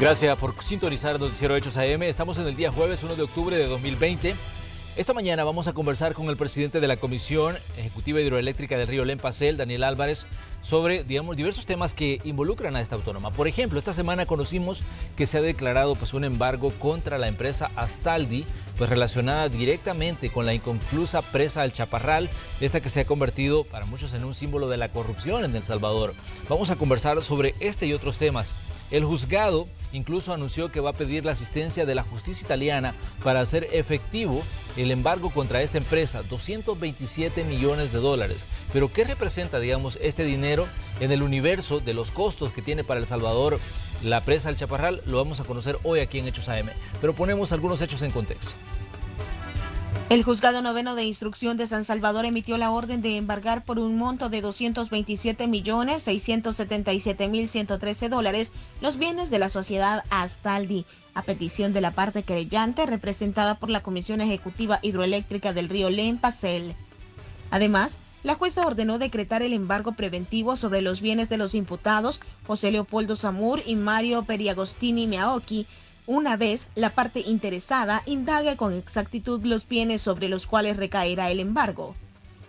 Gracias por sintonizar Noticiero Hechos AM. Estamos en el día jueves 1 de octubre de 2020. Esta mañana vamos a conversar con el presidente de la Comisión Ejecutiva Hidroeléctrica del Río Len-Pasel, Daniel Álvarez, sobre, diversos temas que involucran a esta autónoma. Por ejemplo, esta semana conocimos que se ha declarado un embargo contra la empresa Astaldi, relacionada directamente con la inconclusa presa El Chaparral, esta que se ha convertido para muchos en un símbolo de la corrupción en El Salvador. Vamos a conversar sobre este y otros temas. El juzgado incluso anunció que va a pedir la asistencia de la justicia italiana para hacer efectivo el embargo contra esta empresa, 227 millones de dólares. Pero ¿qué representa, este dinero en el universo de los costos que tiene para El Salvador la presa El Chaparral? Lo vamos a conocer hoy aquí en Hechos AM, pero ponemos algunos hechos en contexto. El Juzgado Noveno de Instrucción de San Salvador emitió la orden de embargar por un monto de 227.677.113 dólares los bienes de la sociedad Astaldi, a petición de la parte querellante representada por la Comisión Ejecutiva Hidroeléctrica del Río Len-Pasel. Además, la jueza ordenó decretar el embargo preventivo sobre los bienes de los imputados José Leopoldo Zamur y Mario Periagostini Meaoki, una vez la parte interesada indague con exactitud los bienes sobre los cuales recaerá el embargo.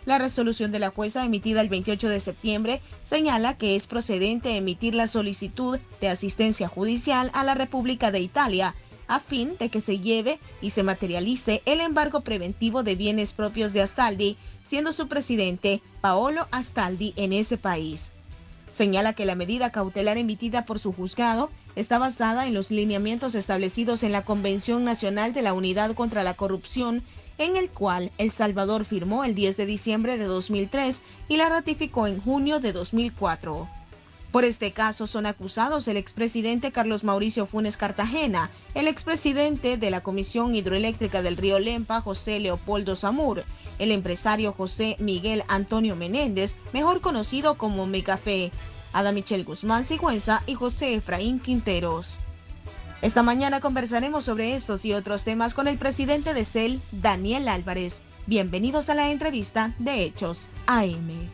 La resolución de la jueza emitida el 28 de septiembre señala que es procedente emitir la solicitud de asistencia judicial a la República de Italia a fin de que se lleve y se materialice el embargo preventivo de bienes propios de Astaldi, siendo su presidente Paolo Astaldi en ese país. Señala que la medida cautelar emitida por su juzgado está basada en los lineamientos establecidos en la Convención Nacional de la Unidad contra la Corrupción, en el cual El Salvador firmó el 10 de diciembre de 2003 y la ratificó en junio de 2004. Por este caso son acusados el expresidente Carlos Mauricio Funes Cartagena, el expresidente de la Comisión Hidroeléctrica del Río Lempa, José Leopoldo Zamur, el empresario José Miguel Antonio Menéndez, mejor conocido como Megafé, Ada Michelle Guzmán Sigüenza y José Efraín Quinteros. Esta mañana conversaremos sobre estos y otros temas con el presidente de CEL, Daniel Álvarez. Bienvenidos a la entrevista de Hechos AM.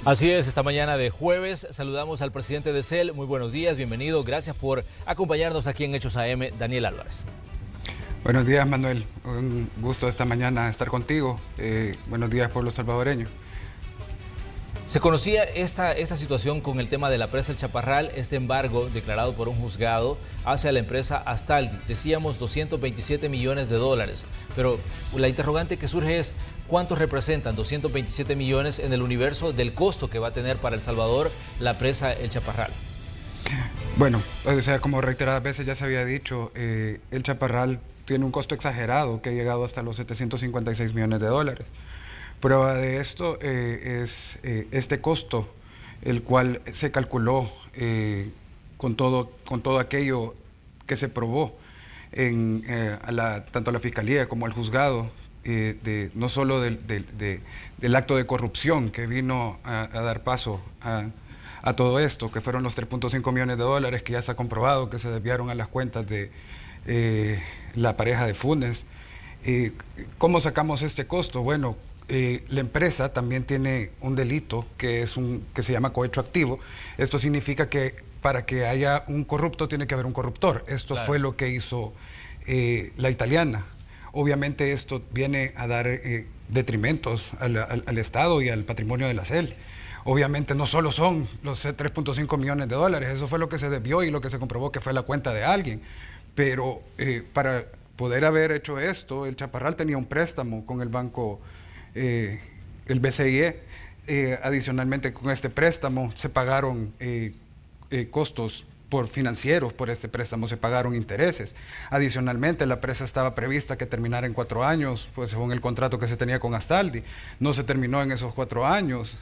Así es, esta mañana de jueves saludamos al presidente de CEL. Muy buenos días, bienvenido. Gracias por acompañarnos aquí en Hechos AM, Daniel Álvarez. Buenos días, Manuel. Un gusto esta mañana estar contigo. Buenos días, pueblo salvadoreño. Se conocía esta situación con el tema de la presa El Chaparral, este embargo declarado por un juzgado hacia la empresa Astaldi. Decíamos 227 millones de dólares, pero la interrogante que surge es ¿cuántos representan 227 millones en el universo del costo que va a tener para El Salvador la presa El Chaparral? Bueno, como reiteradas veces ya se había dicho, El Chaparral tiene un costo exagerado que ha llegado hasta los 756 millones de dólares. Prueba de esto es este costo, el cual se calculó con todo aquello que se probó tanto a la Fiscalía como al juzgado, no solo del acto de corrupción que vino a dar paso a todo esto, que fueron los 3.5 millones de dólares que ya se ha comprobado que se desviaron a las cuentas de la pareja de Funes. ¿Cómo sacamos este costo? Bueno, la empresa también tiene un delito que se llama cohecho activo. Esto significa que para que haya un corrupto tiene que haber un corruptor. Esto claro. Fue lo que hizo la italiana. Obviamente esto viene a dar detrimentos al Estado y al patrimonio de la CEL. Obviamente no solo son los 3.5 millones de dólares, eso fue lo que se desvió y lo que se comprobó que fue la cuenta de alguien. Pero para poder haber hecho esto, el Chaparral tenía un préstamo con el banco, el BCIE. Adicionalmente con este préstamo se pagaron costos financieros por este préstamo, se pagaron intereses. Adicionalmente la presa estaba prevista que terminara en 4 años, pues según el contrato que se tenía con Astaldi, no se terminó en esos 4 años.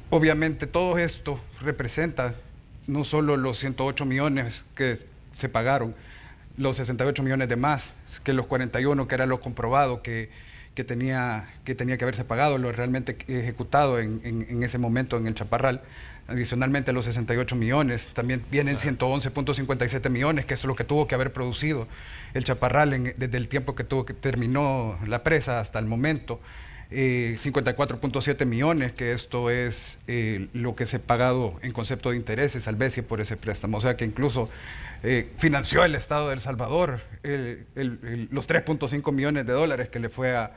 Obviamente todo esto representa no solo los 108 millones que se pagaron, los 68 millones de más que los 41 que era lo comprobado que tenía que haberse pagado, lo realmente ejecutado en ese momento en el Chaparral. Adicionalmente los 68 millones, también vienen 111.57 millones, que es lo que tuvo que haber producido el Chaparral desde el tiempo que terminó la presa hasta el momento. 54.7 millones, que esto es lo que se ha pagado en concepto de intereses al BESIE por ese préstamo. O sea que incluso financió el Estado de El Salvador los 3.5 millones de dólares que le fue a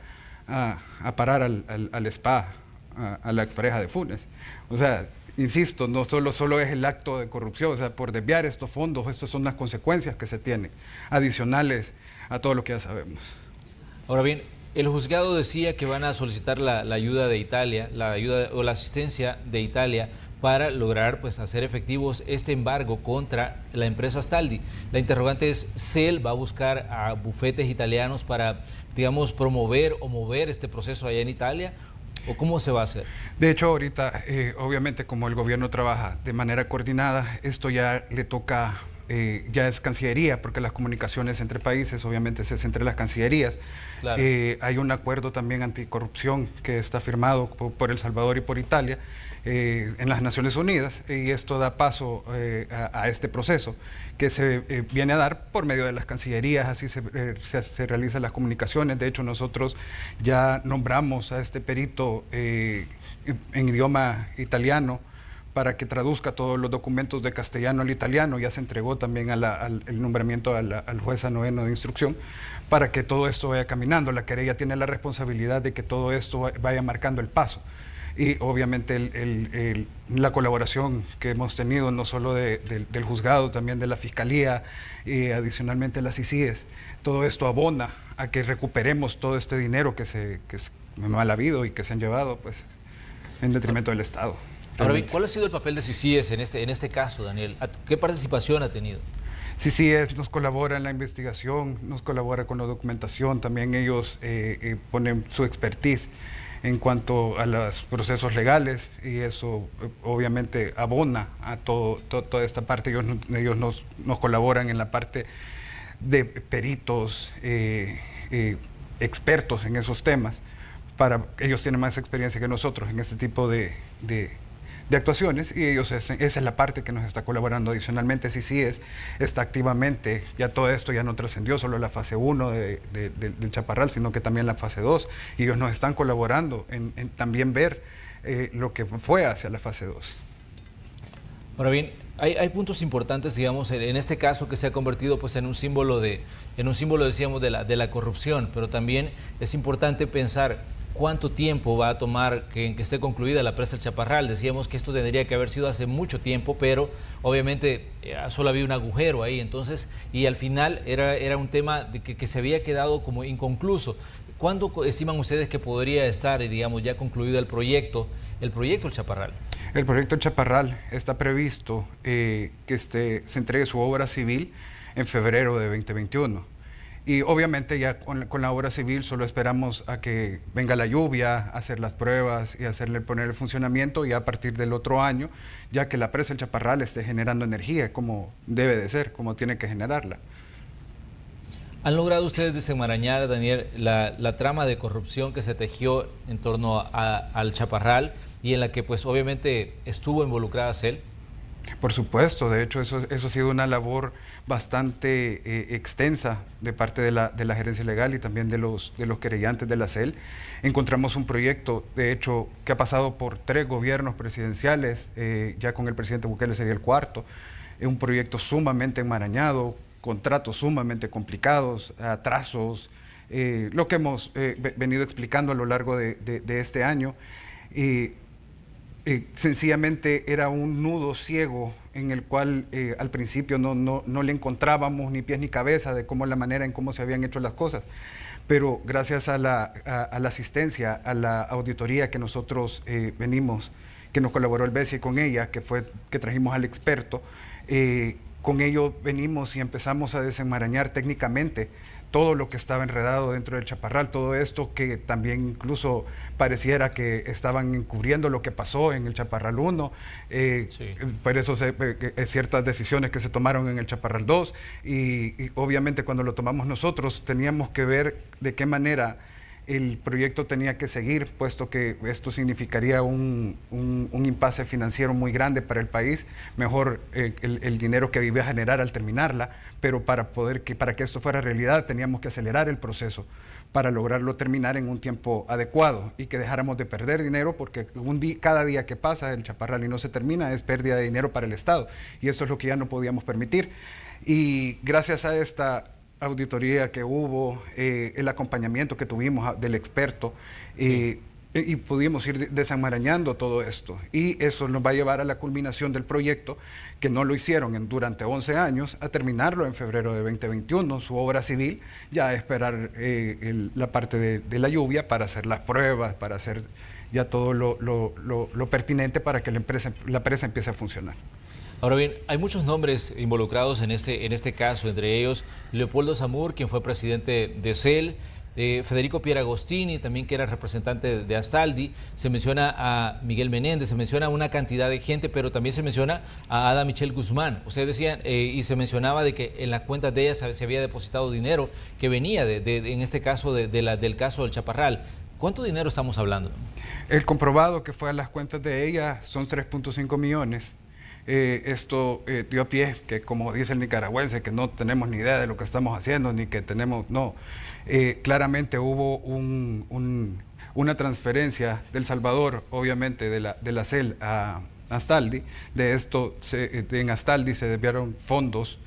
parar al SPA, a la expareja de Funes. O sea, insisto, no solo es el acto de corrupción, o sea, por desviar estos fondos, estas son las consecuencias que se tienen, adicionales a todo lo que ya sabemos. Ahora bien, el juzgado decía que van a solicitar la ayuda de Italia, la ayuda o la asistencia de Italia para lograr pues hacer efectivos este embargo contra la empresa Astaldi. La interrogante es, ¿CEL va a buscar a bufetes italianos para, digamos, promover o mover este proceso allá en Italia? ¿O cómo se va a hacer? De hecho, ahorita, obviamente, como el gobierno trabaja de manera coordinada, esto ya le toca... ya es Cancillería, porque las comunicaciones entre países obviamente se hacen entre las Cancillerías. Claro. Hay un acuerdo también anticorrupción que está firmado por El Salvador y por Italia en las Naciones Unidas, y esto da paso a este proceso que se viene a dar por medio de las Cancillerías. Así se realizan las comunicaciones. De hecho, nosotros ya nombramos a este perito en idioma italiano para que traduzca todos los documentos de castellano al italiano. Ya se entregó también el nombramiento al juez noveno de instrucción para que todo esto vaya caminando. La querella tiene la responsabilidad de que todo esto vaya marcando el paso. Y obviamente la colaboración que hemos tenido, no solo del juzgado, también de la Fiscalía y adicionalmente las ICIES, todo esto abona a que recuperemos todo este dinero que es mal habido y que se han llevado pues, en detrimento del Estado. Ahora bien, ¿cuál ha sido el papel de CICIES en este caso, Daniel? ¿Qué participación ha tenido? CICIES nos colabora en la investigación, nos colabora con la documentación, también ellos ponen su expertise en cuanto a los procesos legales, y eso obviamente abona a toda esta parte. Ellos nos colaboran en la parte de peritos, expertos en esos temas. Ellos tienen más experiencia que nosotros en este tipo de actuaciones, y ellos esa es la parte que nos está colaborando. Adicionalmente, CICIES está activamente, ya todo esto ya no trascendió solo la fase 1 del Chaparral, sino que también la fase 2, y ellos nos están colaborando en también ver lo que fue hacia la fase 2. Ahora bien, hay puntos importantes, digamos, en este caso que se ha convertido pues en un símbolo decíamos, de la corrupción, pero también es importante pensar cuánto tiempo va a tomar en que esté concluida la presa del Chaparral. Decíamos que esto tendría que haber sido hace mucho tiempo, pero obviamente solo había un agujero ahí, entonces, y al final era un tema de que se había quedado como inconcluso. ¿Cuándo estiman ustedes que podría estar, digamos, ya concluido el proyecto El Chaparral? El proyecto El Chaparral está previsto que se entregue su obra civil en febrero de 2021. Y obviamente ya con la obra civil solo esperamos a que venga la lluvia, hacer las pruebas y poner el funcionamiento, y a partir del otro año, ya que la presa El Chaparral esté generando energía como debe de ser, como tiene que generarla. ¿Han logrado ustedes desenmarañar, Daniel, la trama de corrupción que se tejió en torno al Chaparral y en la que pues obviamente estuvo involucrada CEL? Por supuesto, de hecho eso ha sido una labor bastante extensa de parte de la gerencia legal y también de los querellantes de la CEL. Encontramos un proyecto, de hecho, que ha pasado por 3 gobiernos presidenciales, ya con el presidente Bukele sería el 4º, un proyecto sumamente enmarañado, contratos sumamente complicados, atrasos, lo que hemos venido explicando a lo largo de este año. Sencillamente era un nudo ciego en el cual al principio no le encontrábamos ni pies ni cabeza de la manera en cómo se habían hecho las cosas. Pero gracias a la asistencia, a la auditoría que nosotros venimos, que nos colaboró el BESIE con ella, que trajimos al experto, con ello venimos y empezamos a desenmarañar técnicamente todo lo que estaba enredado dentro del Chaparral, todo esto que también incluso pareciera que estaban encubriendo lo que pasó en el Chaparral 1, sí. Por eso ciertas decisiones que se tomaron en el Chaparral 2, y obviamente cuando lo tomamos nosotros teníamos que ver de qué manera el proyecto tenía que seguir, puesto que esto significaría un impasse financiero muy grande para el país. Mejor el dinero que iba a generar al terminarla, pero para que esto fuera realidad teníamos que acelerar el proceso para lograrlo terminar en un tiempo adecuado y que dejáramos de perder dinero, porque cada día que pasa el Chaparral y no se termina es pérdida de dinero para el Estado, y esto es lo que ya no podíamos permitir. Y gracias a esta auditoría que hubo, el acompañamiento que tuvimos del experto, sí, y pudimos ir desenmarañando todo esto. Y eso nos va a llevar a la culminación del proyecto, que no lo hicieron durante 11 años, a terminarlo en febrero de 2021, su obra civil, ya a esperar la parte de la lluvia para hacer las pruebas, para hacer ya todo lo pertinente para que la presa empiece a funcionar. Ahora bien, hay muchos nombres involucrados en este caso, entre ellos Leopoldo Samur, quien fue presidente de CEL, Federico Pieragostini, también que era representante de Astaldi, se menciona a Miguel Menéndez, se menciona a una cantidad de gente, pero también se menciona a Ada Michelle Guzmán. Ustedes decían, y se mencionaba de que en las cuentas de ella se había depositado dinero que venía, en este caso, del caso del Chaparral. ¿Cuánto dinero estamos hablando? El comprobado que fue a las cuentas de ella son 3.5 millones. Esto dio a pie que, como dice el nicaragüense, que no tenemos ni idea de lo que estamos haciendo, ni que tenemos, no. Claramente hubo una transferencia del Salvador, obviamente, de la CEL a Astaldi. De esto, en Astaldi se desviaron fondos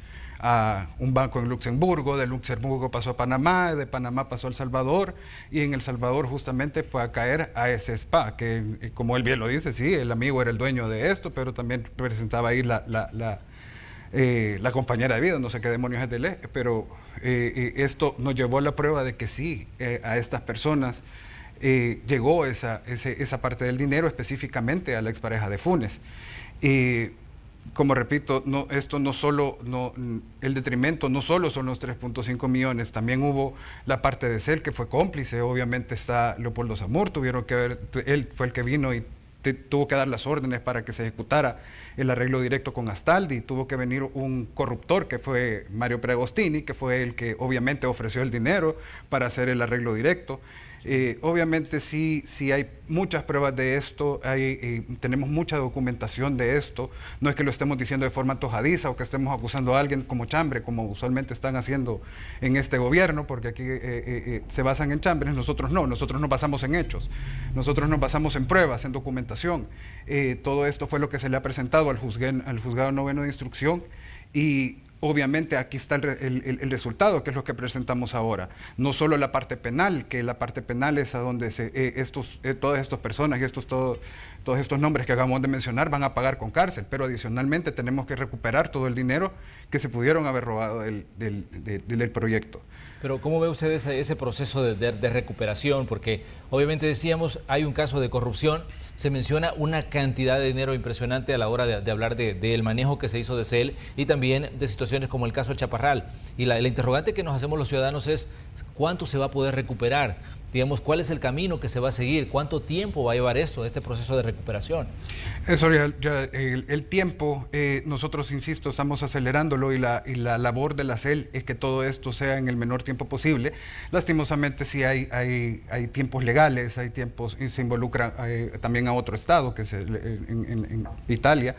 a un banco en Luxemburgo, de Luxemburgo pasó a Panamá, de Panamá pasó a El Salvador, y en El Salvador justamente fue a caer a ese SPA, que como él bien lo dice, sí, el amigo era el dueño de esto, pero también presentaba ahí la compañera de vida, no sé qué demonios es de ley, pero esto nos llevó a la prueba de que sí, a estas personas llegó esa parte del dinero, específicamente a la expareja de Funes. Como repito, el detrimento no solo son los 3.5 millones, también hubo la parte de CEL que fue cómplice. Obviamente está Leopoldo Samur, él fue el que vino y tuvo que dar las órdenes para que se ejecutara el arreglo directo con Astaldi. Tuvo que venir un corruptor que fue Mario Pieragostini, que fue el que obviamente ofreció el dinero para hacer el arreglo directo. Obviamente sí hay muchas pruebas de esto, tenemos mucha documentación de esto. No es que lo estemos diciendo de forma antojadiza o que estemos acusando a alguien como chambre, como usualmente están haciendo en este gobierno, porque aquí se basan en chambres. Nosotros no, nosotros nos basamos en hechos, nosotros nos basamos en pruebas, en documentación. Todo esto fue lo que se le ha presentado al juzgado noveno de instrucción, y obviamente aquí está el resultado, que es lo que presentamos ahora. No solo la parte penal, que la parte penal es a donde todas estas personas y todos estos nombres que acabamos de mencionar van a pagar con cárcel, pero adicionalmente tenemos que recuperar todo el dinero que se pudieron haber robado del proyecto. Pero ¿cómo ve usted ese proceso de recuperación? Porque obviamente decíamos, hay un caso de corrupción, se menciona una cantidad de dinero impresionante a la hora de hablar del manejo que se hizo de CEL y también de situaciones como el caso del Chaparral. Y la interrogante que nos hacemos los ciudadanos es, ¿cuánto se va a poder recuperar? Digamos, ¿cuál es el camino que se va a seguir? ¿Cuánto tiempo va a llevar este proceso de recuperación? Eso el tiempo, nosotros, insisto, estamos acelerándolo, y la labor de la CEL es que todo esto sea en el menor tiempo posible. Lastimosamente sí hay tiempos legales, hay tiempos, y se involucra también a otro estado, que es en Italia.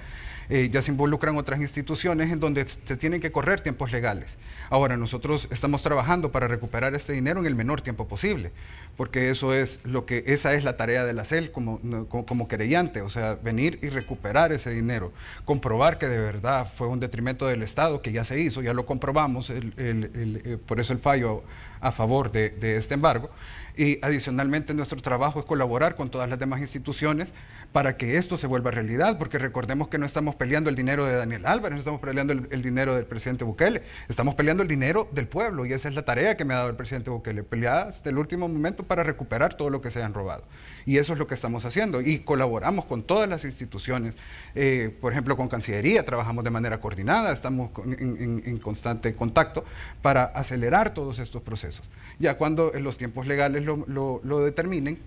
Ya se involucran otras instituciones en donde se tienen que correr tiempos legales. Ahora, nosotros estamos trabajando para recuperar este dinero en el menor tiempo posible, porque esa es la tarea de la CEL como querellante, o sea, venir y recuperar ese dinero, comprobar que de verdad fue un detrimento del Estado, que ya se hizo, ya lo comprobamos, por eso el fallo a favor de este embargo. Y adicionalmente nuestro trabajo es colaborar con todas las demás instituciones para que esto se vuelva realidad, porque recordemos que no estamos peleando el dinero de Daniel Álvarez, no estamos peleando el dinero del presidente Bukele, estamos peleando el dinero del pueblo, y esa es la tarea que me ha dado el presidente Bukele, pelear hasta el último momento para recuperar todo lo que se han robado. Y eso es lo que estamos haciendo, y colaboramos con todas las instituciones, por ejemplo con Cancillería, trabajamos de manera coordinada, estamos en constante contacto para acelerar todos estos procesos. Ya cuando los tiempos legales lo determinen,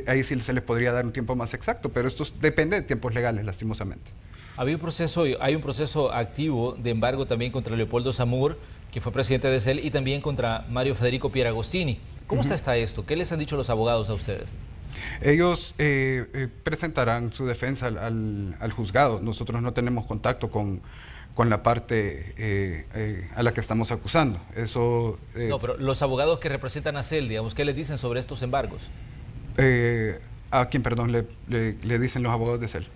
ahí sí se les podría dar un tiempo más exacto, pero esto depende de tiempos legales, lastimosamente. Hay un proceso activo de embargo también contra Leopoldo Samur, que fue presidente de CEL, y también contra Mario Federico Pieragostini. ¿Cómo está esto? ¿Qué les han dicho los abogados a ustedes? Ellos presentarán su defensa al juzgado. Nosotros no tenemos contacto con la parte a la que estamos acusando. Eso no, pero los abogados que representan a CEL, digamos, ¿qué les dicen sobre estos embargos? ¿A quién, perdón, le dicen los abogados de CEL?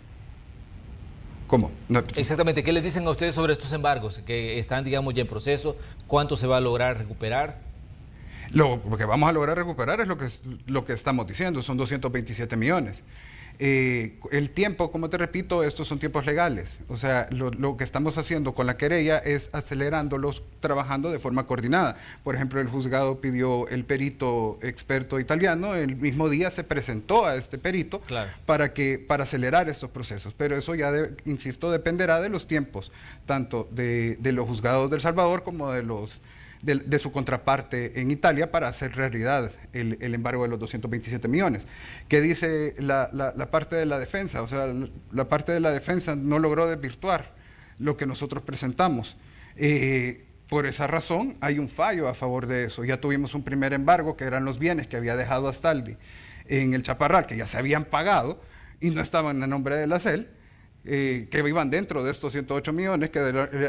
¿Cómo? No. Exactamente, ¿qué les dicen a ustedes sobre estos embargos? Que están, digamos, ya en proceso. ¿Cuánto se va a lograr recuperar? Lo que vamos a lograr recuperar es lo que estamos diciendo, son 227 millones. El tiempo, como te repito, estos son tiempos legales. O sea, lo que estamos haciendo con la querella es acelerándolos, trabajando de forma coordinada. Por ejemplo, el juzgado pidió el perito experto italiano, el mismo día se presentó a este perito, claro, para acelerar estos procesos. Pero eso ya, insisto, dependerá de los tiempos, tanto de los juzgados de El Salvador como de su contraparte en Italia para hacer realidad el embargo de los 227 millones. ¿Qué dice la parte de la defensa? O sea, la parte de la defensa no logró desvirtuar lo que nosotros presentamos. Por esa razón hay un fallo a favor de eso. Ya tuvimos un primer embargo, que eran los bienes que había dejado Astaldi en el Chaparral, que ya se habían pagado y no estaban a nombre de la CEL, que iban dentro de estos 108 millones, que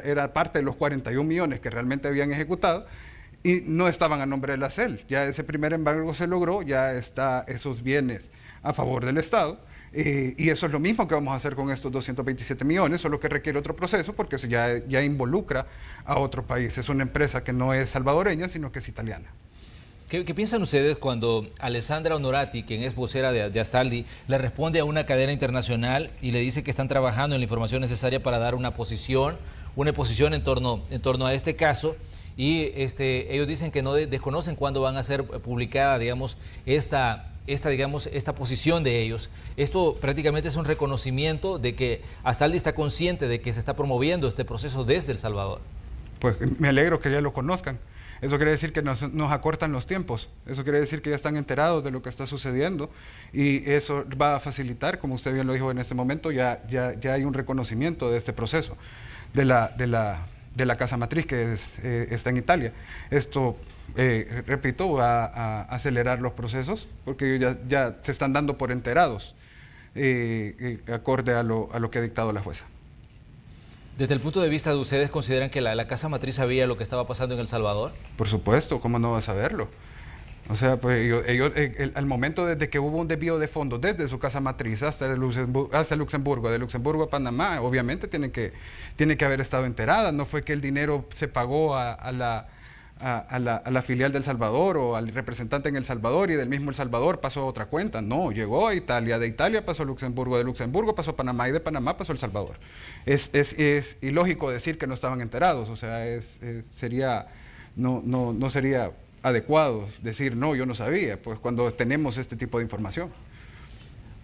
era parte de los 41 millones que realmente habían ejecutado, y no estaban a nombre de la CEL. Ya ese primer embargo se logró, ya está esos bienes a favor del Estado, y eso es lo mismo que vamos a hacer con estos 227 millones, solo que requiere otro proceso, porque eso ya involucra a otro país. Es una empresa que no es salvadoreña, sino que es italiana. ¿Qué piensan ustedes cuando Alessandra Onorati, quien es vocera de Astaldi, le responde a una cadena internacional y le dice que están trabajando en la información necesaria para dar una posición en torno a este caso, y ellos dicen que no desconocen cuándo van a ser publicada, digamos, esta posición de ellos? Esto prácticamente es un reconocimiento de que Astaldi está consciente de que se está promoviendo este proceso desde El Salvador. Pues me alegro que ya lo conozcan. Eso quiere decir que nos acortan los tiempos, eso quiere decir que ya están enterados de lo que está sucediendo, y eso va a facilitar, como usted bien lo dijo en este momento, ya hay un reconocimiento de este proceso, de la casa matriz que está en Italia. Esto, repito, va a acelerar los procesos, porque ya se están dando por enterados, acorde a lo que ha dictado la jueza. Desde el punto de vista de ustedes, ¿consideran que la casa matriz sabía lo que estaba pasando en El Salvador? Por supuesto, ¿cómo no va a saberlo? O sea, pues ellos al momento desde que hubo un desvío de fondos desde su casa matriz hasta Luxemburgo, de Luxemburgo a Panamá, obviamente tiene que haber estado enterada. No fue que el dinero se pagó a la filial de El Salvador o al representante en El Salvador y del mismo El Salvador pasó a otra cuenta. No, llegó a Italia, de Italia pasó a Luxemburgo, de Luxemburgo pasó a Panamá y de Panamá pasó a El Salvador. Es ilógico decir que no estaban enterados, o sea, no sería adecuado decir no, yo no sabía, pues cuando tenemos este tipo de información.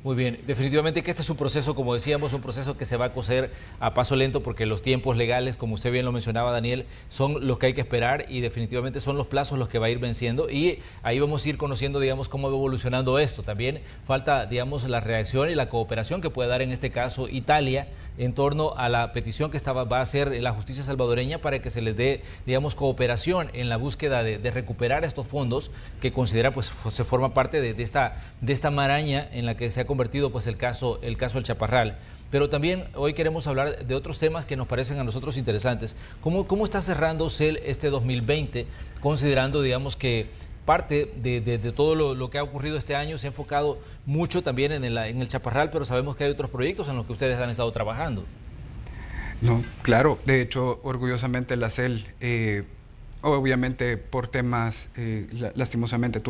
Muy bien, definitivamente que este es un proceso, como decíamos, un proceso que se va a coser a paso lento, porque los tiempos legales, como usted bien lo mencionaba, Daniel, son los que hay que esperar, y definitivamente son los plazos los que va a ir venciendo, y ahí vamos a ir conociendo, digamos, cómo va evolucionando esto. También falta, digamos, la reacción y la cooperación que puede dar en este caso Italia en torno a la petición que va a hacer la justicia salvadoreña para que se les dé, digamos, cooperación en la búsqueda de recuperar estos fondos que considera, pues, se forma parte de esta maraña en la que se ha convertido, pues, el caso El Chaparral. Pero también hoy queremos hablar de otros temas que nos parecen a nosotros interesantes. ¿Cómo está cerrando CEL este 2020, considerando, digamos, que parte de todo lo que ha ocurrido este año se ha enfocado mucho también en el Chaparral, pero sabemos que hay otros proyectos en los que ustedes han estado trabajando? No, claro, de hecho, orgullosamente la CEL, obviamente por temas, lastimosamente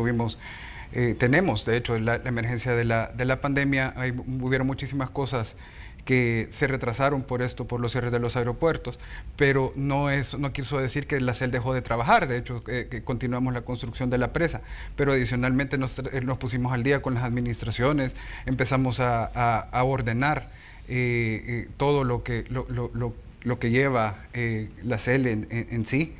tenemos, de hecho, la emergencia de la pandemia, hubieron muchísimas cosas que se retrasaron por los cierres de los aeropuertos, pero no quiso decir que la CEL dejó de trabajar. De hecho, que continuamos la construcción de la presa, pero adicionalmente nos pusimos al día con las administraciones, empezamos a ordenar todo lo que lleva la CEL en sí.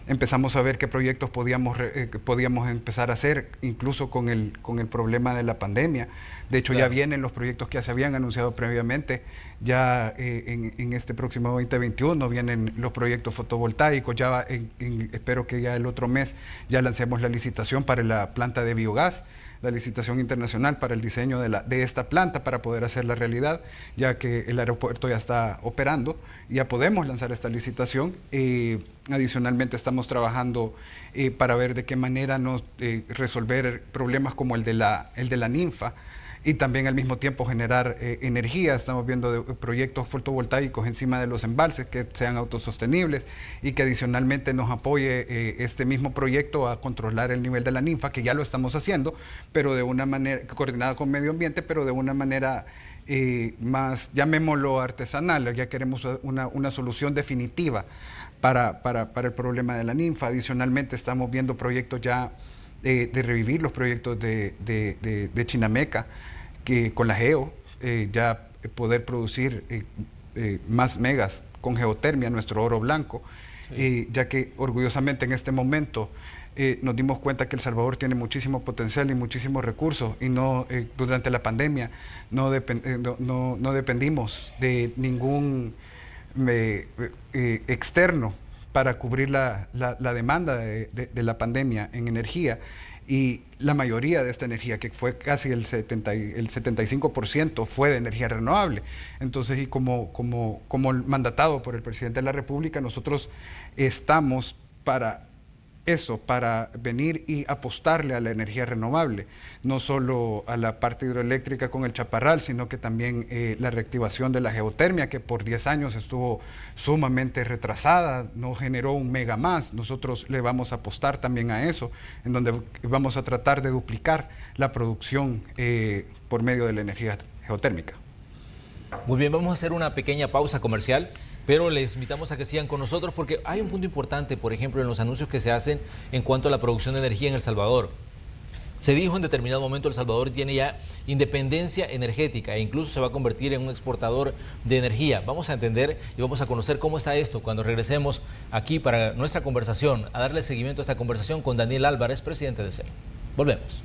empezamos a ver qué proyectos podíamos empezar a hacer, incluso con el problema de la pandemia. De hecho, ya vienen los proyectos que ya se habían anunciado previamente. Ya en este próximo 2021 vienen los proyectos fotovoltaicos. Ya espero que ya el otro mes ya lancemos la licitación para la planta de biogás, la licitación internacional para el diseño de esta planta para poder hacerla realidad, ya que el aeropuerto ya está operando, ya podemos lanzar esta licitación. Adicionalmente estamos trabajando para ver de qué manera resolver problemas como el de la ninfa, y también al mismo tiempo generar energía. Estamos viendo proyectos fotovoltaicos encima de los embalses que sean autosostenibles y que adicionalmente nos apoye este mismo proyecto a controlar el nivel de la ninfa, que ya lo estamos haciendo, pero de una manera coordinada con medio ambiente, pero de una manera más, llamémoslo artesanal. Ya queremos una solución definitiva para el problema de la ninfa. Adicionalmente estamos viendo proyectos ya de revivir los proyectos de Chinameca, que con la Geo, ya poder producir más megas con geotermia, nuestro oro blanco, ya que orgullosamente en este momento nos dimos cuenta que El Salvador tiene muchísimo potencial y muchísimos recursos, y durante la pandemia no dependimos de ningún externo para cubrir la demanda de la pandemia en energía. Y la mayoría de esta energía, que fue casi el 75%, fue de energía renovable. Entonces, y como mandatado por el presidente de la República, nosotros estamos para eso, para venir y apostarle a la energía renovable, no solo a la parte hidroeléctrica con el Chaparral, sino que también la reactivación de la geotermia, que por 10 años estuvo sumamente retrasada, no generó un mega más. Nosotros le vamos a apostar también a eso, en donde vamos a tratar de duplicar la producción por medio de la energía geotérmica. Muy bien, vamos a hacer una pequeña pausa comercial, pero les invitamos a que sigan con nosotros porque hay un punto importante, por ejemplo, en los anuncios que se hacen en cuanto a la producción de energía en El Salvador. Se dijo en determinado momento El Salvador tiene ya independencia energética e incluso se va a convertir en un exportador de energía. Vamos a entender y vamos a conocer cómo está esto cuando regresemos aquí para nuestra conversación, a darle seguimiento a esta conversación con Daniel Álvarez, presidente de CEL. Volvemos.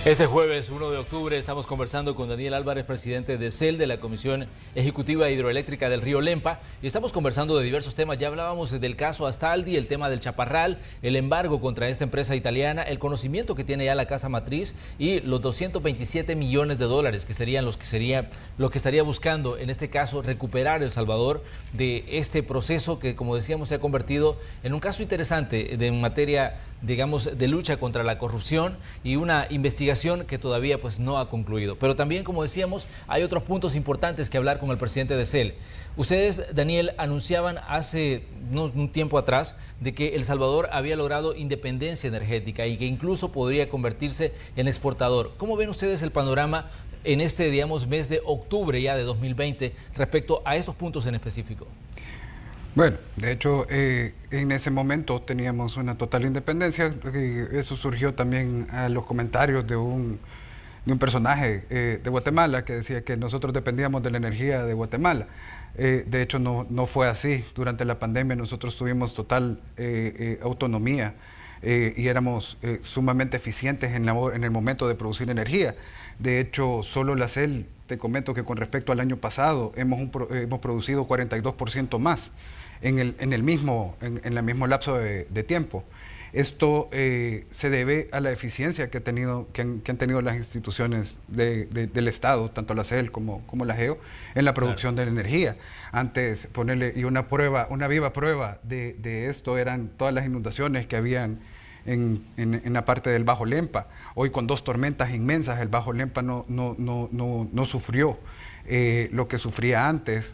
Este jueves 1 de octubre estamos conversando con Daniel Álvarez, presidente de CEL, de la Comisión Ejecutiva Hidroeléctrica del Río Lempa, y estamos conversando de diversos temas. Ya hablábamos del caso Astaldi, el tema del Chaparral, el embargo contra esta empresa italiana, el conocimiento que tiene ya la casa matriz y los 227 millones de dólares que serían lo que estaría buscando, en este caso, recuperar El Salvador de este proceso que, como decíamos, se ha convertido en un caso interesante en materia, digamos, de lucha contra la corrupción y una investigación que todavía pues no ha concluido. Pero también, como decíamos, hay otros puntos importantes que hablar con el presidente de CEL. Ustedes, Daniel, anunciaban hace un tiempo atrás de que El Salvador había logrado independencia energética y que incluso podría convertirse en exportador. ¿Cómo ven ustedes el panorama en este, digamos, mes de octubre ya de 2020 respecto a estos puntos en específico? Bueno, de hecho, en ese momento teníamos una total independencia. Eso surgió también a los comentarios de un personaje de Guatemala que decía que nosotros dependíamos de la energía de Guatemala. De hecho, no fue así. Durante la pandemia nosotros tuvimos total autonomía y éramos sumamente eficientes en el momento de producir energía. De hecho, solo la CEL, te comento que con respecto al año pasado hemos producido 42% más en el mismo lapso de tiempo. Esto se debe a la eficiencia que han tenido las instituciones del Estado, tanto la CEL como la GEO, en la producción de la energía. Antes, y una viva prueba de esto eran todas las inundaciones que habían en la parte del Bajo Lempa. Hoy, con 2 tormentas inmensas, el Bajo Lempa no sufrió lo que sufría antes,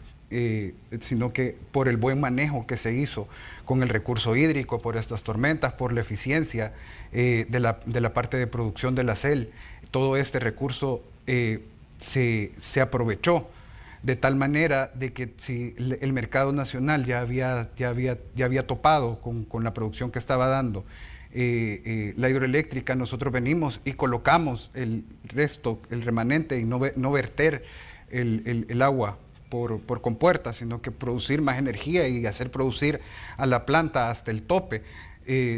sino que por el buen manejo que se hizo con el recurso hídrico, por estas tormentas, por la eficiencia de la parte de producción de la CEL, todo este recurso se aprovechó de tal manera de que si el mercado nacional ya había topado con la producción que estaba dando la hidroeléctrica, nosotros venimos y colocamos el resto, el remanente, y no verter el agua por compuertas, sino que producir más energía y hacer producir a la planta hasta el tope.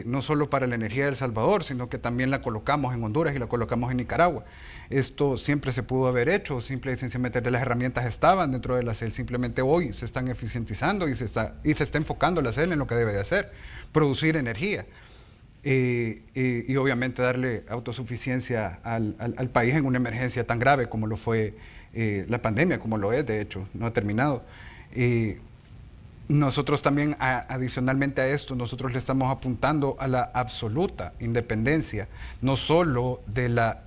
No solo para la energía de El Salvador, sino que también la colocamos en Honduras y la colocamos en Nicaragua. Esto siempre se pudo haber hecho, simple y sencillamente las herramientas estaban dentro de la CEL, simplemente hoy se están eficientizando y se está enfocando la CEL en lo que debe de hacer, producir energía. Y obviamente darle autosuficiencia al país en una emergencia tan grave como lo fue la pandemia, como lo es, de hecho, no ha terminado. Nosotros también, adicionalmente a esto, nosotros le estamos apuntando a la absoluta independencia, no solo de la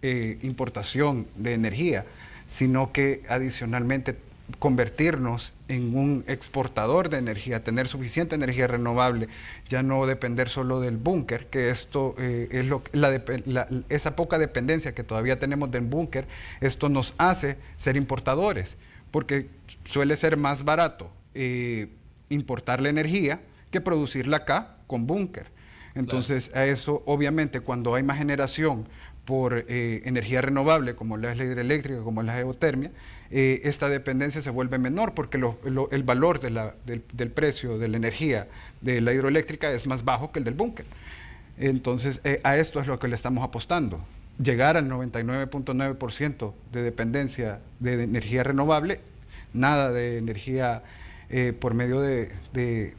importación de energía, sino que adicionalmente convertirnos en un exportador de energía, tener suficiente energía renovable, ya no depender solo del búnker, que esto es esa poca dependencia que todavía tenemos del búnker, esto nos hace ser importadores, porque suele ser más barato importar la energía que producirla acá con búnker. Entonces, claro, a eso obviamente cuando hay más generación por energía renovable, como la es la hidroeléctrica, como es la geotermia, esta dependencia se vuelve menor porque el valor del precio de la energía de la hidroeléctrica es más bajo que el del búnker. Entonces, a esto es lo que le estamos apostando. Llegar al 99.9% de dependencia de energía renovable, nada de energía por medio de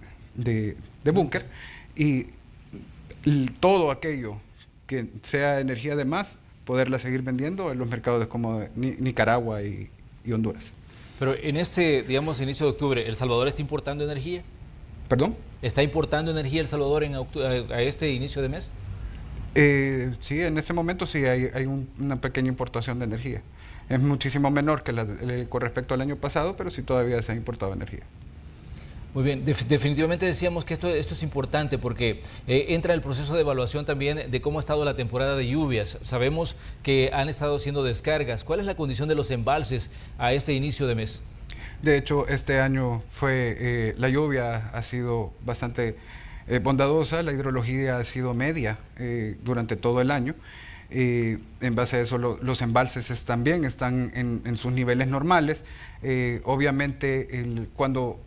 búnker, y todo aquello que sea energía de más, poderla seguir vendiendo en los mercados como Nicaragua y Honduras. Pero en este, digamos, inicio de octubre, ¿El Salvador está importando energía? ¿Perdón? ¿Está importando energía El Salvador a este inicio de mes? Sí, en ese momento sí hay una pequeña importación de energía. Es muchísimo menor que con respecto al año pasado, pero sí todavía se ha importado energía. Muy bien, definitivamente decíamos que esto es importante porque entra el proceso de evaluación también de cómo ha estado la temporada de lluvias. Sabemos que han estado haciendo descargas. ¿Cuál es la condición de los embalses a este inicio de mes? De hecho, este año la lluvia ha sido bastante bondadosa, la hidrología ha sido media durante todo el año. En base a eso los embalses también están en sus niveles normales. Obviamente cuando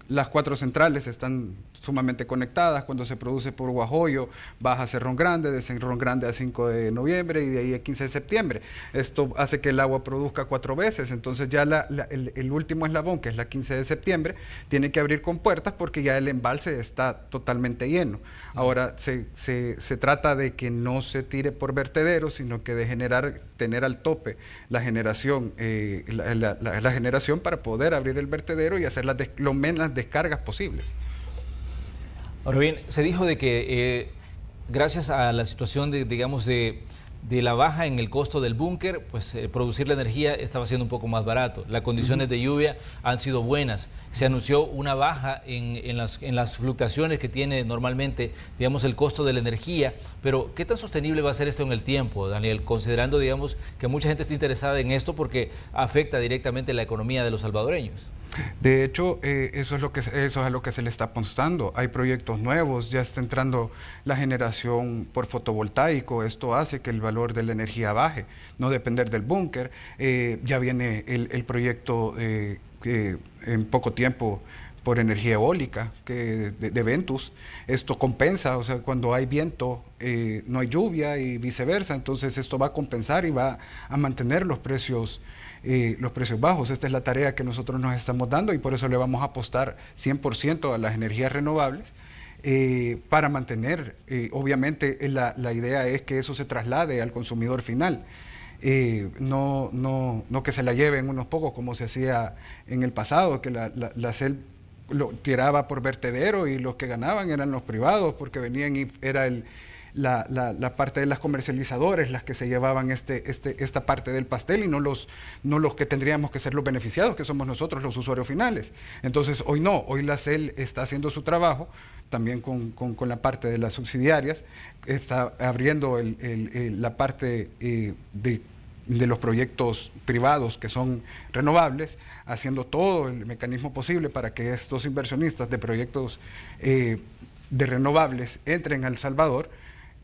las 4 centrales están sumamente conectadas, cuando se produce por Guajoyo, baja a Cerrón Grande, de Cerrón Grande a 5 de noviembre y de ahí a 15 de septiembre. Esto hace que el agua produzca 4 veces, entonces ya el último eslabón, que es la 15 de septiembre, tiene que abrir compuertas porque ya el embalse está totalmente lleno. Ahora se trata de que no se tire por vertederos, sino que de tener al tope la generación, la generación para poder abrir el vertedero y hacer lo menos descargas posibles. Ahora bien, se dijo de que gracias a la situación de la baja en el costo del búnker, pues producir la energía estaba siendo un poco más barato. Las condiciones de lluvia han sido buenas. Se anunció una baja en las fluctuaciones que tiene normalmente, digamos, el costo de la energía. Pero, ¿qué tan sostenible va a ser esto en el tiempo, Daniel? Considerando, digamos, que mucha gente está interesada en esto porque afecta directamente la economía de los salvadoreños. De hecho, eso es a lo que se le está apostando. Hay proyectos nuevos, ya está entrando la generación por fotovoltaico. Esto hace que el valor de la energía baje, no depender del búnker. Ya viene el proyecto que en poco tiempo por energía eólica de Ventus. Esto compensa, o sea, cuando hay viento no hay lluvia y viceversa. Entonces esto va a compensar y va a mantener los precios bajos. Esta es la tarea que nosotros nos estamos dando y por eso le vamos a apostar 100% a las energías renovables para mantener, obviamente la idea es que eso se traslade al consumidor final. No que se la lleven unos pocos como se hacía en el pasado, que la CEL lo tiraba por vertedero y los que ganaban eran los privados porque venían y era la parte de las comercializadores las que se llevaban esta parte del pastel y no los que tendríamos que ser los beneficiados, que somos nosotros los usuarios finales. Entonces hoy la CEL está haciendo su trabajo, también con la parte de las subsidiarias, está abriendo la parte de los proyectos privados que son renovables, haciendo todo el mecanismo posible para que estos inversionistas de proyectos de renovables entren a El Salvador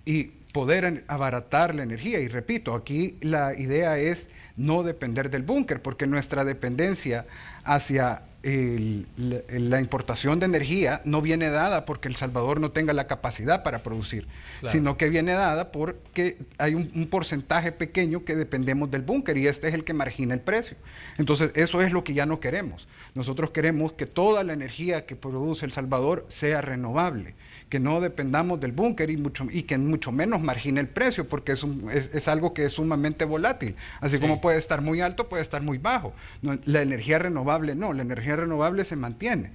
y poder abaratar la energía. Y repito, aquí la idea es no depender del búnker, porque nuestra dependencia hacia la importación de energía no viene dada porque El Salvador no tenga la capacidad para producir, claro, sino que viene dada porque hay un porcentaje pequeño que dependemos del búnker y este es el que margina el precio. Entonces, eso es lo que ya no queremos. Nosotros queremos que toda la energía que produce El Salvador sea renovable, que no dependamos del búnker y que mucho menos margine el precio, porque es algo que es sumamente volátil. Así sí, como puede estar muy alto, puede estar muy bajo. No, la energía renovable no, la energía renovable se mantiene.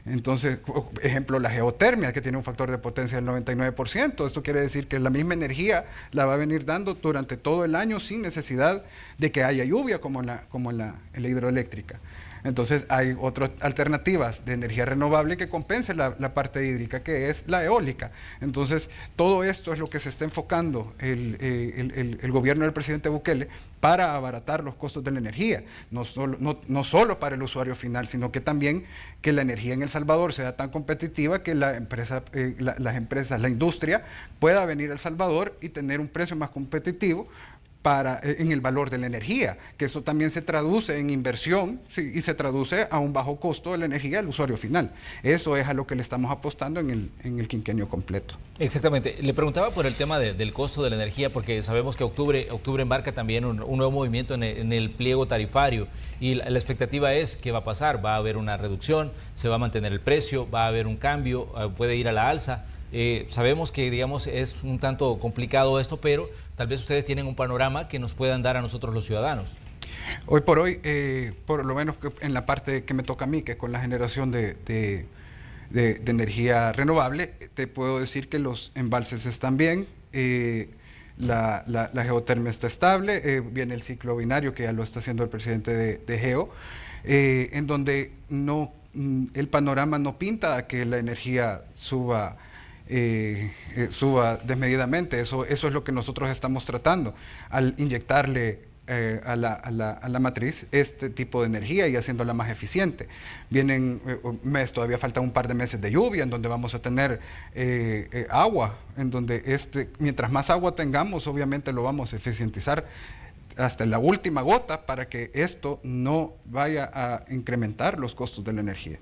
Entonces, ejemplo, la geotermia, que tiene un factor de potencia del 99%. Esto quiere decir que la misma energía la va a venir dando durante todo el año sin necesidad de que haya lluvia como en la hidroeléctrica. Entonces hay otras alternativas de energía renovable que compensen la parte hídrica, que es la eólica. Entonces todo esto es lo que se está enfocando el gobierno del presidente Bukele para abaratar los costos de la energía, no solo para el usuario final, sino que también que la energía en El Salvador sea tan competitiva que las empresas, la industria pueda venir a El Salvador y tener un precio más competitivo en el valor de la energía, que eso también se traduce en inversión, sí, y se traduce a un bajo costo de la energía al usuario final. Eso es a lo que le estamos apostando en el quinquenio completo. Exactamente. Le preguntaba por el tema del costo de la energía, porque sabemos que octubre embarca también un nuevo movimiento en el pliego tarifario y la expectativa es ¿qué va a pasar? ¿Va a haber una reducción? ¿Se va a mantener el precio? ¿Va a haber un cambio? ¿Puede ir a la alza? Sabemos que, digamos, es un tanto complicado esto, pero tal vez ustedes tienen un panorama que nos puedan dar a nosotros los ciudadanos. Hoy por hoy, por lo menos en la parte que me toca a mí, que es con la generación de energía renovable, te puedo decir que los embalses están bien, la geotermia está estable, viene el ciclo binario que ya lo está haciendo el presidente de Geo, en donde el panorama no pinta a que la energía suba desmedidamente. Eso es lo que nosotros estamos tratando al inyectarle a la matriz este tipo de energía y haciéndola más eficiente. Todavía faltan un par de meses de lluvia en donde vamos a tener agua, en donde mientras más agua tengamos, obviamente lo vamos a eficientizar hasta la última gota para que esto no vaya a incrementar los costos de la energía.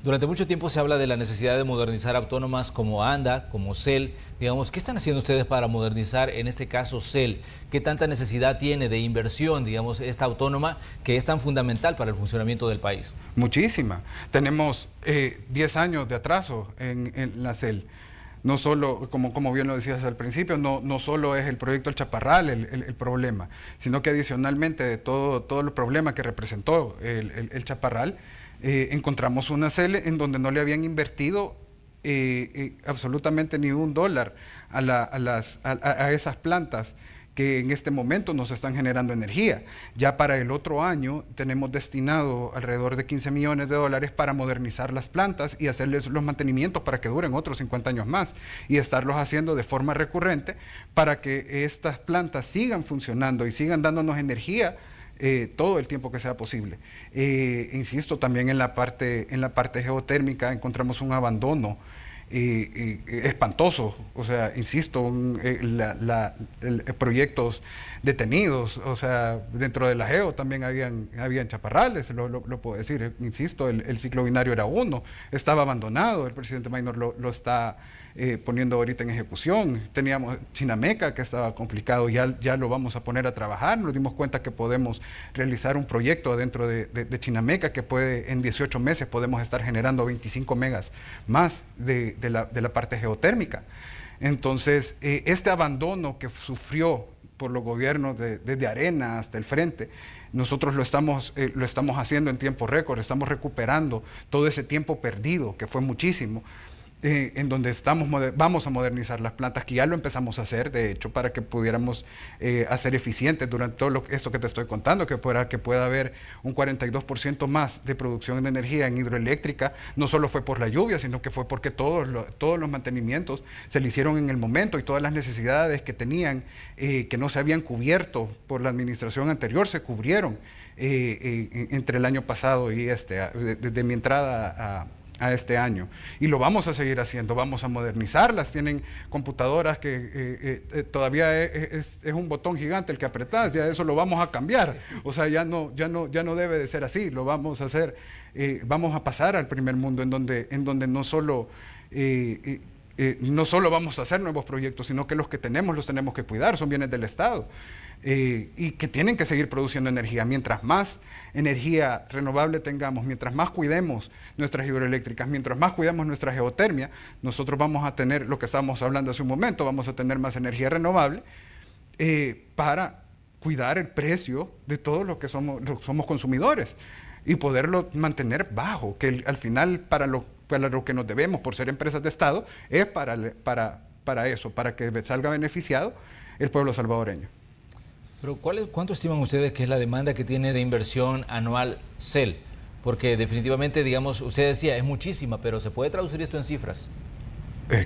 Durante mucho tiempo se habla de la necesidad de modernizar autónomas como ANDA, como CEL. Digamos, ¿qué están haciendo ustedes para modernizar, en este caso, CEL? ¿Qué tanta necesidad tiene de inversión, digamos, esta autónoma que es tan fundamental para el funcionamiento del país? Muchísima. Tenemos 10 años de atraso en la CEL. No solo, como bien lo decías al principio, no solo es el proyecto El Chaparral el problema, sino que adicionalmente de todo el problema que representó el Chaparral, encontramos una CEL en donde no le habían invertido absolutamente ni $1 a esas plantas que en este momento nos están generando energía. Ya para el otro año tenemos destinado alrededor de $15 millones para modernizar las plantas y hacerles los mantenimientos para que duren otros 50 años más y estarlos haciendo de forma recurrente para que estas plantas sigan funcionando y sigan dándonos energía todo el tiempo que sea posible. Insisto, también en la parte geotérmica encontramos un abandono espantoso, o sea, insisto, proyectos detenidos, o sea, dentro de la geo también habían chaparrales, lo puedo decir, insisto, el ciclo binario era uno, estaba abandonado, el presidente Maynor lo está poniendo ahorita en ejecución. Teníamos Chinameca, que estaba complicado, ya lo vamos a poner a trabajar. Nos dimos cuenta que podemos realizar un proyecto dentro de Chinameca que en 18 meses podemos estar generando 25 megas más de la parte geotérmica. Entonces, este abandono que sufrió por los gobiernos desde Arena hasta el frente, nosotros lo estamos haciendo en tiempo récord, estamos recuperando todo ese tiempo perdido, que fue muchísimo. en donde vamos a modernizar las plantas, que ya lo empezamos a hacer, de hecho, para que pudiéramos hacer eficientes durante todo esto que te estoy contando, que pueda haber un 42% más de producción de energía en hidroeléctrica. No solo fue por la lluvia, sino que fue porque todos los mantenimientos se le hicieron en el momento y todas las necesidades que tenían, que no se habían cubierto por la administración anterior, se cubrieron entre el año pasado y desde mi entrada a este año, y lo vamos a seguir haciendo, vamos a modernizarlas. Tienen computadoras que todavía es un botón gigante el que apretás, ya eso lo vamos a cambiar, o sea, ya no debe de ser así, lo vamos a hacer, vamos a pasar al primer mundo en donde no solo vamos a hacer nuevos proyectos, sino que los que tenemos los tenemos que cuidar, son bienes del Estado. Y que tienen que seguir produciendo energía. Mientras más energía renovable tengamos, mientras más cuidemos nuestras hidroeléctricas, mientras más cuidemos nuestra geotermia, nosotros vamos a tener, lo que estábamos hablando hace un momento, vamos a tener más energía renovable para cuidar el precio de todo lo que somos consumidores y poderlo mantener bajo, que al final para lo que nos debemos por ser empresas de Estado es para eso, para que salga beneficiado el pueblo salvadoreño. Pero ¿cuánto estiman ustedes que es la demanda que tiene de inversión anual CEL? Porque definitivamente, digamos, usted decía, es muchísima, pero ¿se puede traducir esto en cifras?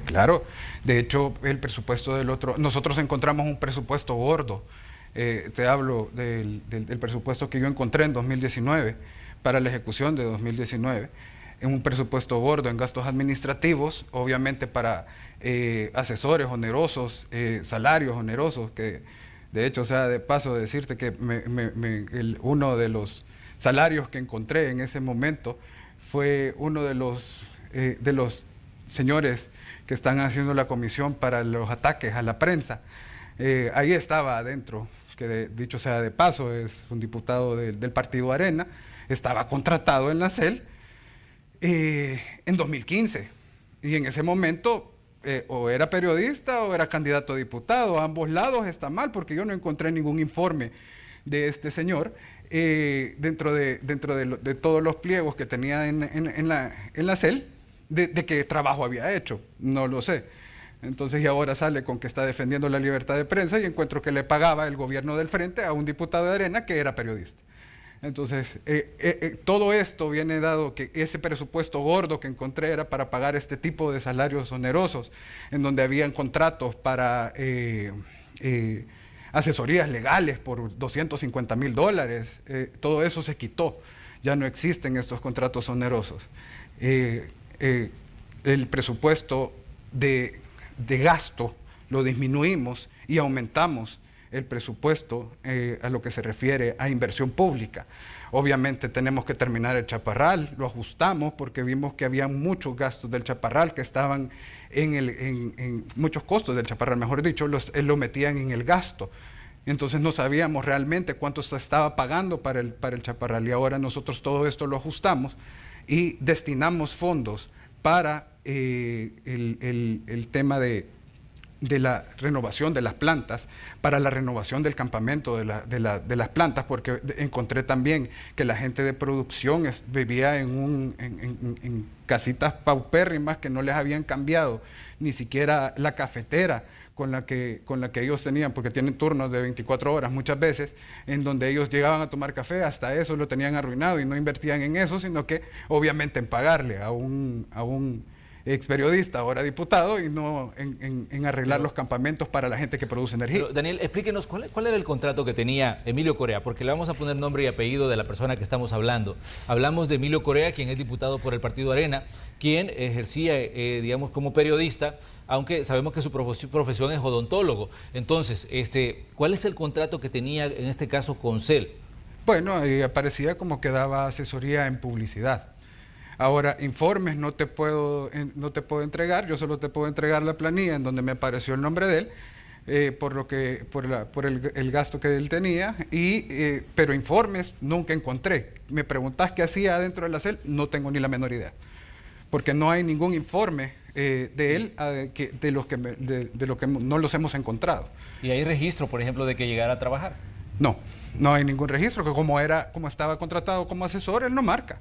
Claro, de hecho, el presupuesto nosotros encontramos un presupuesto gordo. Te hablo del presupuesto que yo encontré en 2019, para la ejecución de 2019, en un presupuesto gordo en gastos administrativos, obviamente para asesores onerosos, salarios onerosos, que de hecho, o sea, de paso decirte que uno de los salarios que encontré en ese momento fue uno de los señores que están haciendo la comisión para los ataques a la prensa. Ahí estaba adentro, que dicho sea de paso, es un diputado del partido Arena, estaba contratado en la CEL en 2015. Y en ese momento o era periodista o era candidato a diputado. A ambos lados está mal, porque yo no encontré ningún informe de este señor dentro de todos los pliegos que tenía en la CEL, de qué trabajo había hecho. No lo sé. Entonces, y ahora sale con que está defendiendo la libertad de prensa, y encuentro que le pagaba el gobierno del Frente a un diputado de Arena que era periodista. Entonces, todo esto viene dado que ese presupuesto gordo que encontré era para pagar este tipo de salarios onerosos, en donde habían contratos para asesorías legales por $250,000. Todo eso se quitó, ya no existen estos contratos onerosos. El presupuesto de gasto lo disminuimos y aumentamos el presupuesto a lo que se refiere a inversión pública. Obviamente tenemos que terminar el Chaparral, lo ajustamos porque vimos que había muchos gastos del Chaparral que estaban en muchos costos del Chaparral, mejor dicho, lo metían en el gasto. Entonces no sabíamos realmente cuánto se estaba pagando para el Chaparral, y ahora nosotros todo esto lo ajustamos y destinamos fondos para el tema de la renovación de las plantas, para la renovación del campamento de las plantas, porque encontré también que la gente de producción vivía en casitas paupérrimas que no les habían cambiado ni siquiera la cafetera con la que ellos tenían, porque tienen turnos de 24 horas muchas veces, en donde ellos llegaban a tomar café, hasta eso lo tenían arruinado, y no invertían en eso, sino que obviamente en pagarle a un ex periodista, ahora diputado, y no en arreglar los campamentos para la gente que produce energía. Pero, Daniel, explíquenos cuál era el contrato que tenía Emilio Correa, porque le vamos a poner nombre y apellido de la persona que estamos hablando. Hablamos de Emilio Correa, quien es diputado por el Partido Arena, quien ejercía, digamos, como periodista, aunque sabemos que su profesión es odontólogo. Entonces, ¿cuál es el contrato que tenía en este caso con CEL? Bueno, aparecía como que daba asesoría en publicidad. Ahora, informes no te puedo entregar, yo solo te puedo entregar la planilla en donde me apareció el nombre de él, por el gasto que él tenía, pero informes nunca encontré. Me preguntás qué hacía dentro de la CEL, no tengo ni la menor idea, porque no hay ningún informe de él de lo que no los hemos encontrado. ¿Y hay registro, por ejemplo, de que llegara a trabajar? No hay ningún registro, que como estaba contratado como asesor, él no marca.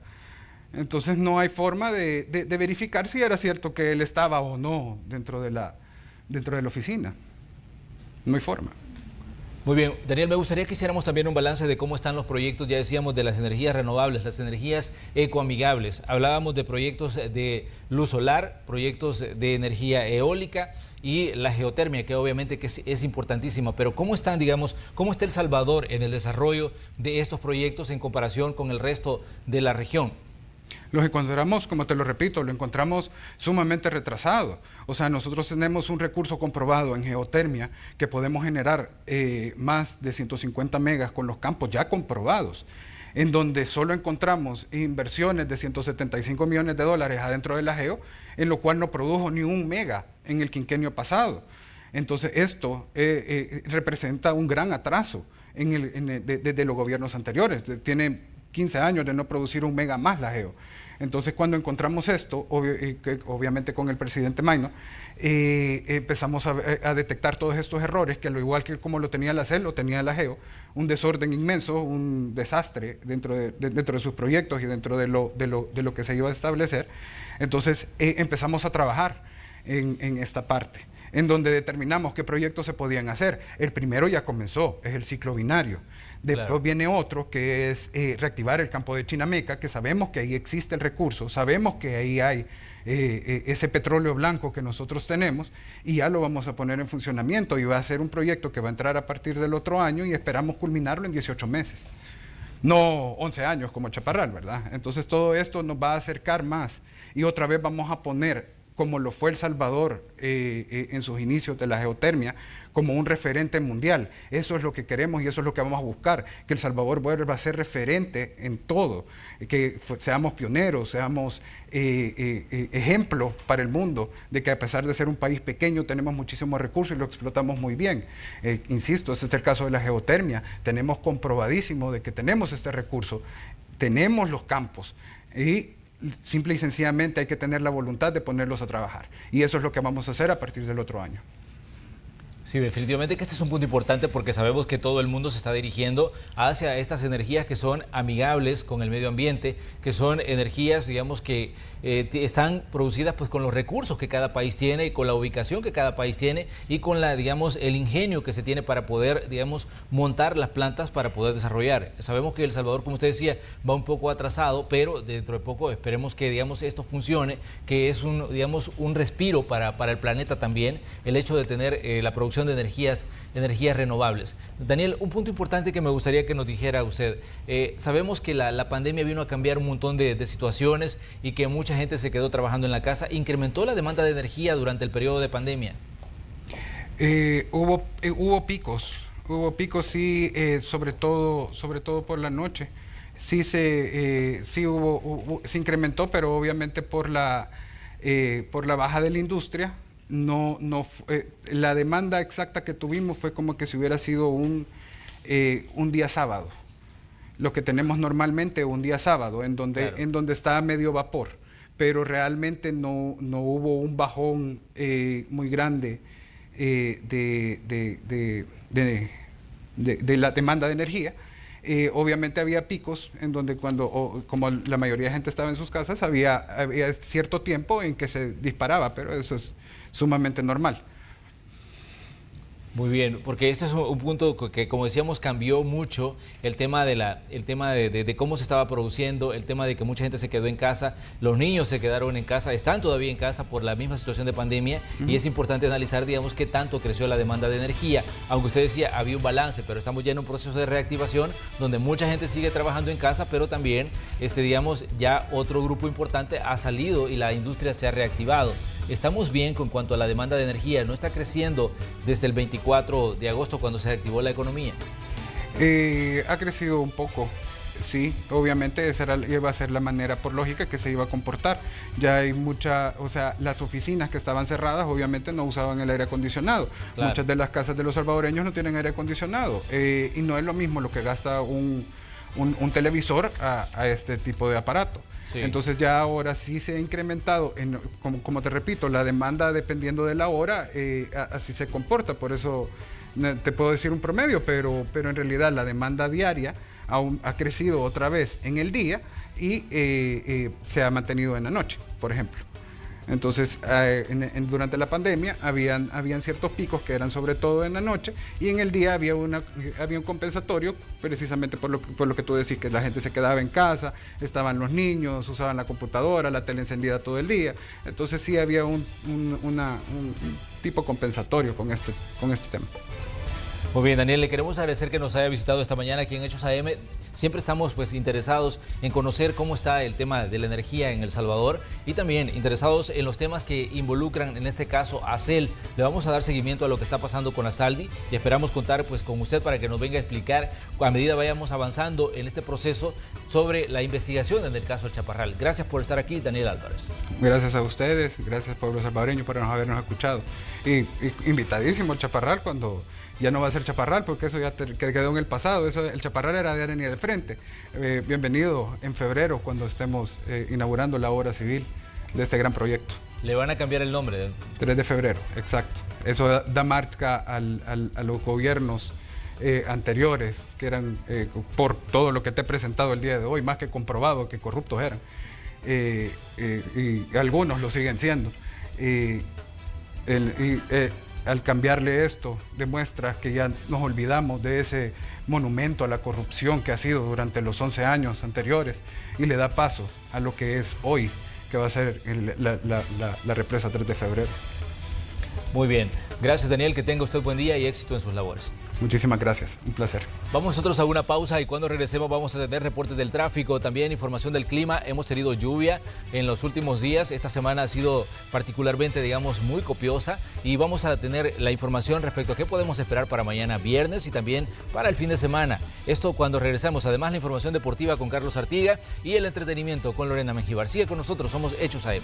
Entonces no hay forma de verificar si era cierto que él estaba o no dentro de la oficina. No hay forma. Muy bien, Daniel, me gustaría que hiciéramos también un balance de cómo están los proyectos, ya decíamos, de las energías renovables, las energías ecoamigables. Hablábamos de proyectos de luz solar, proyectos de energía eólica y la geotermia, que obviamente que es importantísima. Pero ¿cómo están, digamos, cómo está El Salvador en el desarrollo de estos proyectos en comparación con el resto de la región? Los encontramos, como te lo repito, lo encontramos sumamente retrasado. O sea, nosotros tenemos un recurso comprobado en geotermia que podemos generar más de 150 megas con los campos ya comprobados, en donde solo encontramos inversiones de 175 millones de dólares adentro de la geo, en lo cual no produjo ni un mega en el quinquenio pasado. Entonces, esto representa un gran atraso desde los gobiernos anteriores. Tiene 15 años de no producir un mega más la geo. Entonces, cuando encontramos esto, obviamente con el presidente Mayno, empezamos a detectar todos estos errores, que al igual que como lo tenía la CEL, lo tenía la geo, un desorden inmenso, un desastre dentro de sus proyectos y dentro de lo que se iba a establecer. Entonces, empezamos a trabajar en esta parte, en donde determinamos qué proyectos se podían hacer. El primero ya comenzó, es el ciclo binario. Después claro, viene otro que es reactivar el campo de Chinameca, que sabemos que ahí existe el recurso, sabemos que ahí hay ese petróleo blanco que nosotros tenemos y ya lo vamos a poner en funcionamiento y va a ser un proyecto que va a entrar a partir del otro año y esperamos culminarlo en 18 meses. No 11 años como Chaparral, ¿verdad? Entonces todo esto nos va a acercar más y otra vez vamos a poner, como lo fue El Salvador en sus inicios de la geotermia, como un referente mundial. Eso es lo que queremos y eso es lo que vamos a buscar, que El Salvador vuelva a ser referente en todo, que seamos pioneros, seamos ejemplo para el mundo, de que a pesar de ser un país pequeño tenemos muchísimos recursos y lo explotamos muy bien. Insisto, ese es el caso de la geotermia, tenemos comprobadísimo de que tenemos este recurso, tenemos los campos y simple y sencillamente hay que tener la voluntad de ponerlos a trabajar. Y eso es lo que vamos a hacer a partir del otro año. Sí, definitivamente que este es un punto importante porque sabemos que todo el mundo se está dirigiendo hacia estas energías que son amigables con el medio ambiente, que son energías, digamos, que están producidas pues con los recursos que cada país tiene y con la ubicación que cada país tiene y con la, digamos, el ingenio que se tiene para poder, digamos, montar las plantas para poder desarrollar. Sabemos que El Salvador, como usted decía, va un poco atrasado, pero dentro de poco esperemos que, digamos, esto funcione, que es un, digamos, un respiro para el planeta también, el hecho de tener la producción de energías renovables. Daniel, un punto importante que me gustaría que nos dijera usted. Sabemos que la pandemia vino a cambiar un montón de situaciones y que mucha gente se quedó trabajando en la casa. ¿Incrementó la demanda de energía durante el periodo de pandemia? Hubo picos, sí, sobre todo por la noche. Sí se incrementó, pero obviamente por la baja de la industria. La demanda exacta que tuvimos fue como que si hubiera sido un día sábado, lo que tenemos normalmente un día sábado, en donde está a medio vapor, pero realmente no hubo un bajón muy grande de la demanda de energía. Obviamente había picos en donde como la mayoría de gente estaba en sus casas, había cierto tiempo en que se disparaba, pero eso es sumamente normal. Muy bien, porque este es un punto que, como decíamos, cambió mucho el tema de cómo se estaba produciendo, el tema de que mucha gente se quedó en casa, los niños se quedaron en casa, están todavía en casa por la misma situación de pandemia y es importante analizar, digamos, qué tanto creció la demanda de energía. Aunque usted decía, había un balance, pero estamos ya en un proceso de reactivación donde mucha gente sigue trabajando en casa, pero también, digamos, ya otro grupo importante ha salido y la industria se ha reactivado. Estamos bien con cuanto a la demanda de energía, ¿no está creciendo desde el 24 de agosto cuando se reactivó la economía? Ha crecido un poco, sí, obviamente esa iba a ser la manera por lógica que se iba a comportar. Ya hay las oficinas que estaban cerradas obviamente no usaban el aire acondicionado. Claro. Muchas de las casas de los salvadoreños no tienen aire acondicionado y no es lo mismo lo que gasta un televisor a este tipo de aparato. Sí. Entonces ya ahora sí se ha incrementado, como te repito, la demanda dependiendo de la hora, así se comporta, por eso te puedo decir un promedio, pero en realidad la demanda diaria ha crecido otra vez en el día y se ha mantenido en la noche, por ejemplo. Entonces, durante la pandemia habían ciertos picos que eran sobre todo en la noche, y en el día había un compensatorio, precisamente por lo que tú decís, que la gente se quedaba en casa, estaban los niños, usaban la computadora, la tele encendida todo el día. Entonces sí había un tipo compensatorio con este tema. Muy bien, Daniel, le queremos agradecer que nos haya visitado esta mañana aquí en Hechos AM. Siempre estamos interesados en conocer cómo está el tema de la energía en El Salvador y también interesados en los temas que involucran, en este caso, a ASEL. Le vamos a dar seguimiento a lo que está pasando con Asaldi y esperamos contar con usted para que nos venga a explicar a medida vayamos avanzando en este proceso sobre la investigación en el caso del Chaparral. Gracias por estar aquí, Daniel Álvarez. Gracias a ustedes, gracias pueblo salvadoreño por habernos escuchado. Y invitadísimo el Chaparral cuando ya no va a ser Chaparral, porque eso ya quedó en el pasado. El Chaparral era de Arena del Frente. Bienvenido en febrero cuando estemos inaugurando la obra civil de este gran proyecto. Le van a cambiar el nombre. 3 de febrero, exacto. Eso da marca a los gobiernos anteriores, que eran, por todo lo que te he presentado el día de hoy, más que comprobado que corruptos eran. Y algunos lo siguen siendo. Al cambiarle esto, demuestra que ya nos olvidamos de ese monumento a la corrupción que ha sido durante los 11 años anteriores y le da paso a lo que es hoy, que va a ser la represa 3 de febrero. Muy bien. Gracias, Daniel. Que tenga usted buen día y éxito en sus labores. Muchísimas gracias. Un placer. Vamos nosotros a una pausa y cuando regresemos vamos a tener reportes del tráfico, también información del clima. Hemos tenido lluvia en los últimos días. Esta semana ha sido particularmente, muy copiosa y vamos a tener la información respecto a qué podemos esperar para mañana viernes y también para el fin de semana. Esto cuando regresamos. Además, la información deportiva con Carlos Artiga y el entretenimiento con Lorena Mengíbar. Sigue con nosotros. Somos Hechos AM.